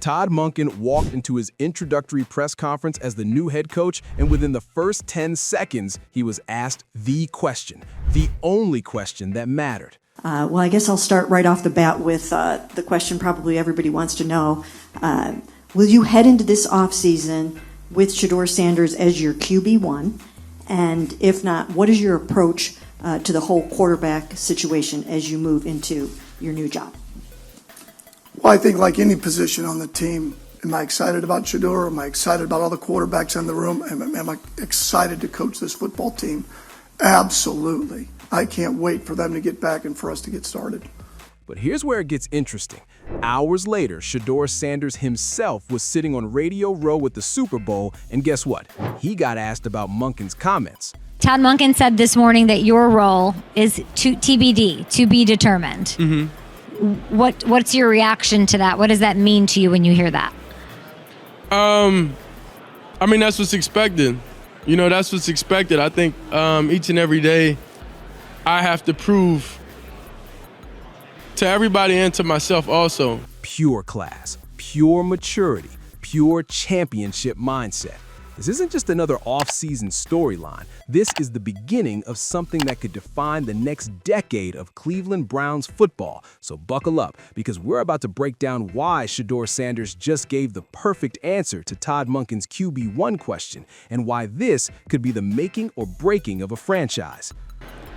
Todd Monken walked into his introductory press conference as the new head coach, and within the first 10 seconds, he was asked the question, the only question that mattered. Well, I guess I'll start right off the bat with the question probably everybody wants to know. Will you head into this offseason with Shedeur Sanders as your QB1? And if not, what is your approach to the whole quarterback situation as you move into your new job? Well, I think like any position on the team, am I excited about Shadeur? Am I excited about all the quarterbacks in the room? Am I excited to coach this football team? Absolutely. I can't wait for them to get back and for us to get started. But here's where it gets interesting. Hours later, Shedeur Sanders himself was sitting on Radio Row with the Super Bowl, and guess what? He got asked about Monken's comments. Todd Monken said this morning that your role is TBD, to be determined. Mm-hmm. What's your reaction to that? What does that mean to you when you hear that? I mean, that's what's expected. That's what's expected. I think each and every day I have to prove to everybody and to myself also. Pure class, pure maturity, pure championship mindset. This isn't just another off-season storyline. This is the beginning of something that could define the next decade of Cleveland Browns football. So buckle up, because we're about to break down why Shedeur Sanders just gave the perfect answer to Todd Monken's QB1 question, and why this could be the making or breaking of a franchise.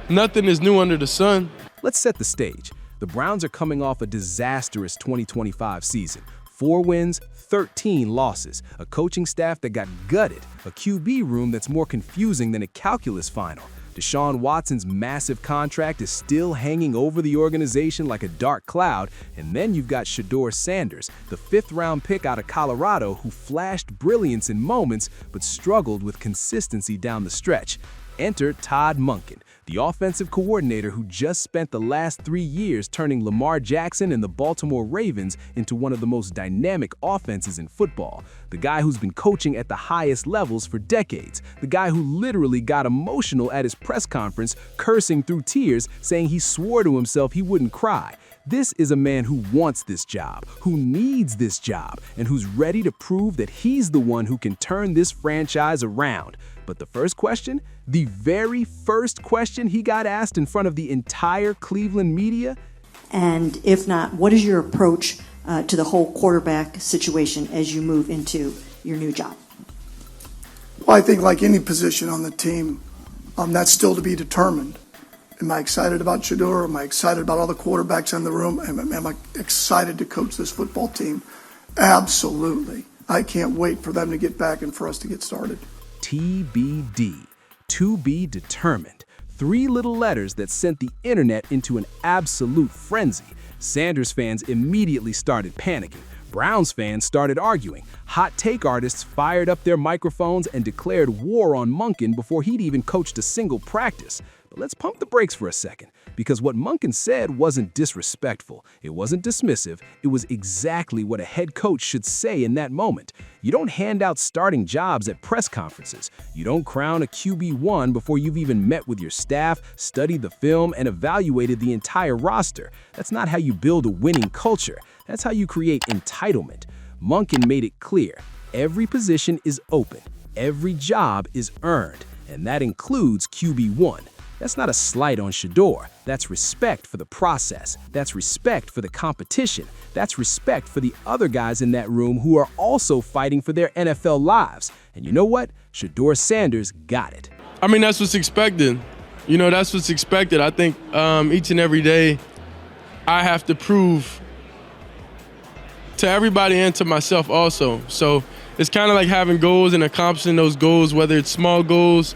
Nothing is new under the sun. Let's set the stage. The Browns are coming off a disastrous 2025 season. 4 wins, 13 losses, a coaching staff that got gutted, a QB room that's more confusing than a calculus final. Deshaun Watson's massive contract is still hanging over the organization like a dark cloud, and then you've got Shedeur Sanders, the 5th-round pick out of Colorado who flashed brilliance in moments but struggled with consistency down the stretch. Enter Todd Monken, the offensive coordinator who just spent the last 3 years turning Lamar Jackson and the Baltimore Ravens into one of the most dynamic offenses in football. The guy who's been coaching at the highest levels for decades. The guy who literally got emotional at his press conference, cursing through tears, saying he swore to himself he wouldn't cry. This is a man who wants this job, who needs this job, and who's ready to prove that he's the one who can turn this franchise around. But the first question, the very first question he got asked in front of the entire Cleveland media? And if not, what is your approach to the whole quarterback situation as you move into your new job? Well, I think like any position on the team, that's still to be determined. Am I excited about Shadeur? Am I excited about all the quarterbacks in the room? Am I excited to coach this football team? Absolutely. I can't wait for them to get back and for us to get started. TBD, to be determined. 3 little letters that sent the internet into an absolute frenzy. Sanders fans immediately started panicking. Browns fans started arguing. Hot take artists fired up their microphones and declared war on Monken before he'd even coached a single practice. But let's pump the brakes for a second, because what Monken said wasn't disrespectful, it wasn't dismissive, it was exactly what a head coach should say in that moment. You don't hand out starting jobs at press conferences. You don't crown a QB1 before you've even met with your staff, studied the film, and evaluated the entire roster. That's not how you build a winning culture. That's how you create entitlement. Monken made it clear. Every position is open. Every job is earned. And that includes QB1. That's not a slight on Shedeur. That's respect for the process. That's respect for the competition. That's respect for the other guys in that room who are also fighting for their NFL lives. And you know what? Shedeur Sanders got it. I mean, that's what's expected. That's what's expected. I think each and every day I have to prove to everybody and to myself also. So it's kind of like having goals and accomplishing those goals, whether it's small goals,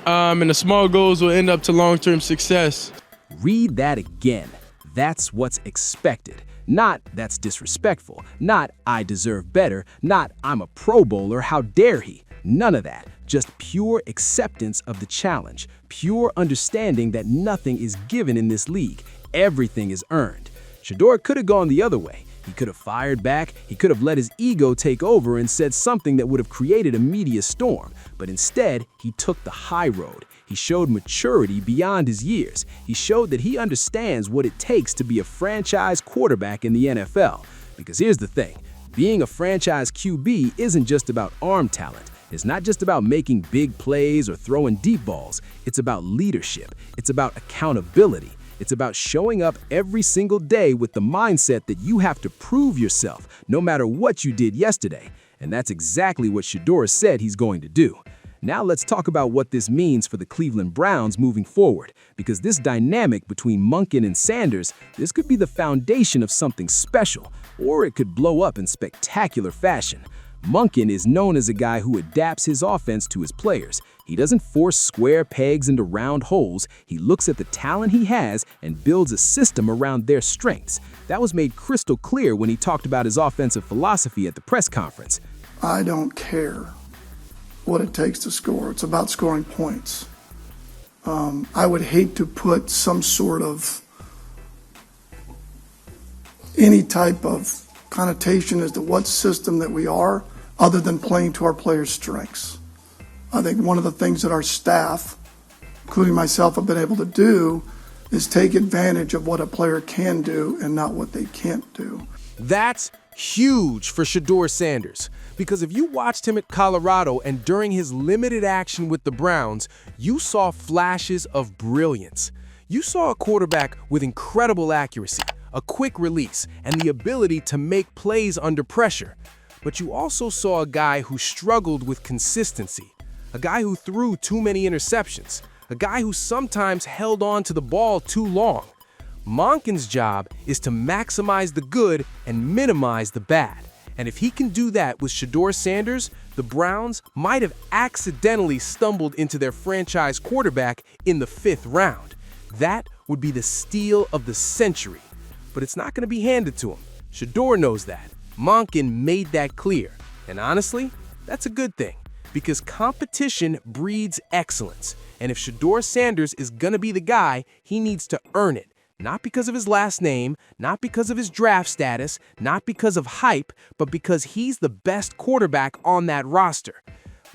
and the small goals will end up to long-term success. Read that again. That's what's expected. Not that's disrespectful. Not I deserve better. Not I'm a Pro Bowler, how dare he. None of that. Just pure acceptance of the challenge. Pure understanding that nothing is given in this league. Everything is earned. Shedeur could have gone the other way. He could have fired back, he could have let his ego take over and said something that would have created a media storm. But instead, he took the high road. He showed maturity beyond his years. He showed that he understands what it takes to be a franchise quarterback in the NFL. Because here's the thing, Being a franchise QB isn't just about arm talent. It's not just about making big plays or throwing deep balls. It's about leadership. It's about accountability. It's about showing up every single day with the mindset that you have to prove yourself no matter what you did yesterday. And that's exactly what Shedeur said he's going to do. Now let's talk about what this means for the Cleveland Browns moving forward, because this dynamic between Monkin and Sanders, this could be the foundation of something special, or it could blow up in spectacular fashion. Monkin is known as a guy who adapts his offense to his players. He doesn't force square pegs into round holes. He looks at the talent he has and builds a system around their strengths. That was made crystal clear when he talked about his offensive philosophy at the press conference. I don't care what it takes to score. It's about scoring points. I would hate to put some sort of any type of connotation as to what system that we are other than playing to our players' strengths. I think one of the things that our staff, including myself, have been able to do is take advantage of what a player can do and not what they can't do. That's huge for Shedeur Sanders, because if you watched him at Colorado and during his limited action with the Browns, you saw flashes of brilliance. You saw a quarterback with incredible accuracy, a quick release, and the ability to make plays under pressure. But you also saw a guy who struggled with consistency, a guy who threw too many interceptions, a guy who sometimes held on to the ball too long. Monkin's job is to maximize the good and minimize the bad. And if he can do that with Shedeur Sanders, the Browns might have accidentally stumbled into their franchise quarterback in the 5th round. That would be the steal of the century. But it's not going to be handed to him. Shedeur knows that. Monkin made that clear. And honestly, that's a good thing, because competition breeds excellence. And if Shedeur Sanders is going to be the guy, he needs to earn it. Not because of his last name, not because of his draft status, not because of hype, but because he's the best quarterback on that roster.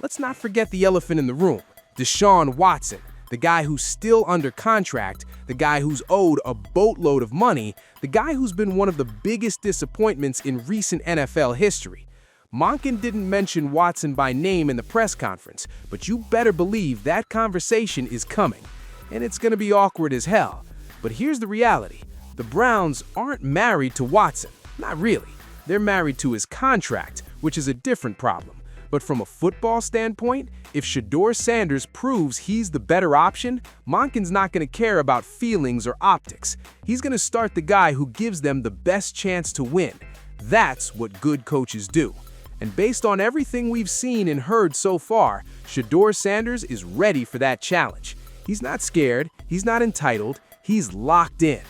Let's not forget the elephant in the room, Deshaun Watson, the guy who's still under contract, the guy who's owed a boatload of money, the guy who's been one of the biggest disappointments in recent NFL history. Monkin didn't mention Watson by name in the press conference, but you better believe that conversation is coming, and it's going to be awkward as hell. But here's the reality. The Browns aren't married to Watson. Not really. They're married to his contract, which is a different problem. But from a football standpoint, if Shedeur Sanders proves he's the better option, Monkin's not going to care about feelings or optics. He's going to start the guy who gives them the best chance to win. That's what good coaches do. And based on everything we've seen and heard so far, Shedeur Sanders is ready for that challenge. He's not scared. He's not entitled. He's locked in.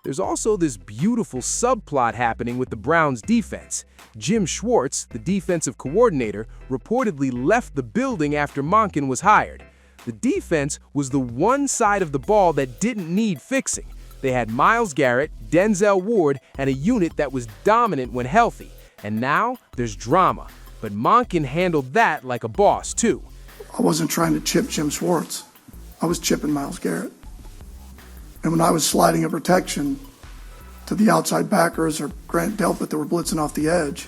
There's also this beautiful subplot happening with the Browns' defense. Jim Schwartz, the defensive coordinator, reportedly left the building after Monkin was hired. The defense was the one side of the ball that didn't need fixing. They had Myles Garrett, Denzel Ward, and a unit that was dominant when healthy. And now there's drama. But Monkin handled that like a boss, too. I wasn't trying to chip Jim Schwartz. I was chipping Myles Garrett. And when I was sliding a protection to the outside backers or Grant Delpit that were blitzing off the edge,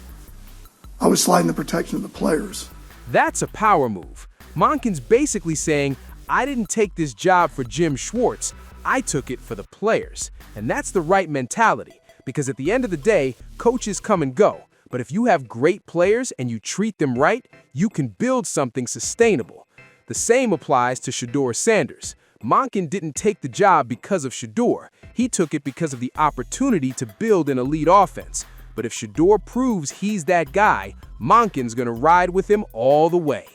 I was sliding the protection to the players. That's a power move. Monkin's basically saying, I didn't take this job for Jim Schwartz. I took it for the players. And that's the right mentality, because at the end of the day, coaches come and go. But if you have great players and you treat them right, you can build something sustainable. The same applies to Shedeur Sanders. Monkin didn't take the job because of Shedeur. He took it because of the opportunity to build an elite offense. But if Shedeur proves he's that guy, Monkin's going to ride with him all the way.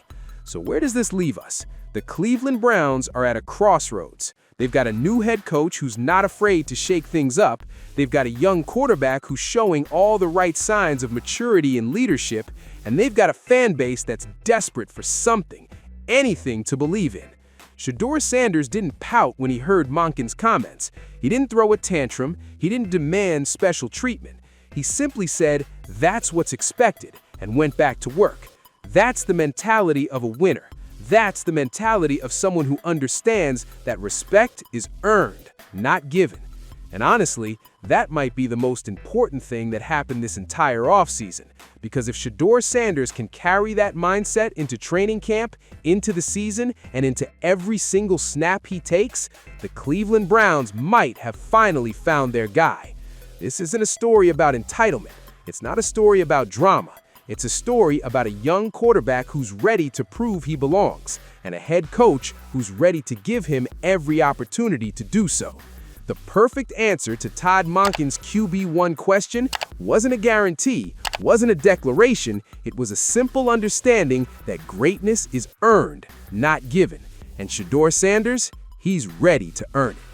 So where does this leave us? The Cleveland Browns are at a crossroads. They've got a new head coach who's not afraid to shake things up. They've got a young quarterback who's showing all the right signs of maturity and leadership. And they've got a fan base that's desperate for something, anything to believe in. Shedeur Sanders didn't pout when he heard Monkin's comments. He didn't throw a tantrum. He didn't demand special treatment. He simply said, that's what's expected, and went back to work. That's the mentality of a winner. That's the mentality of someone who understands that respect is earned, not given. And honestly, that might be the most important thing that happened this entire offseason. Because if Shedeur Sanders can carry that mindset into training camp, into the season, and into every single snap he takes, the Cleveland Browns might have finally found their guy. This isn't a story about entitlement. It's not a story about drama. It's a story about a young quarterback who's ready to prove he belongs, and a head coach who's ready to give him every opportunity to do so. The perfect answer to Todd Monken's QB1 question wasn't a guarantee, wasn't a declaration, it was a simple understanding that greatness is earned, not given. And Shedeur Sanders, he's ready to earn it.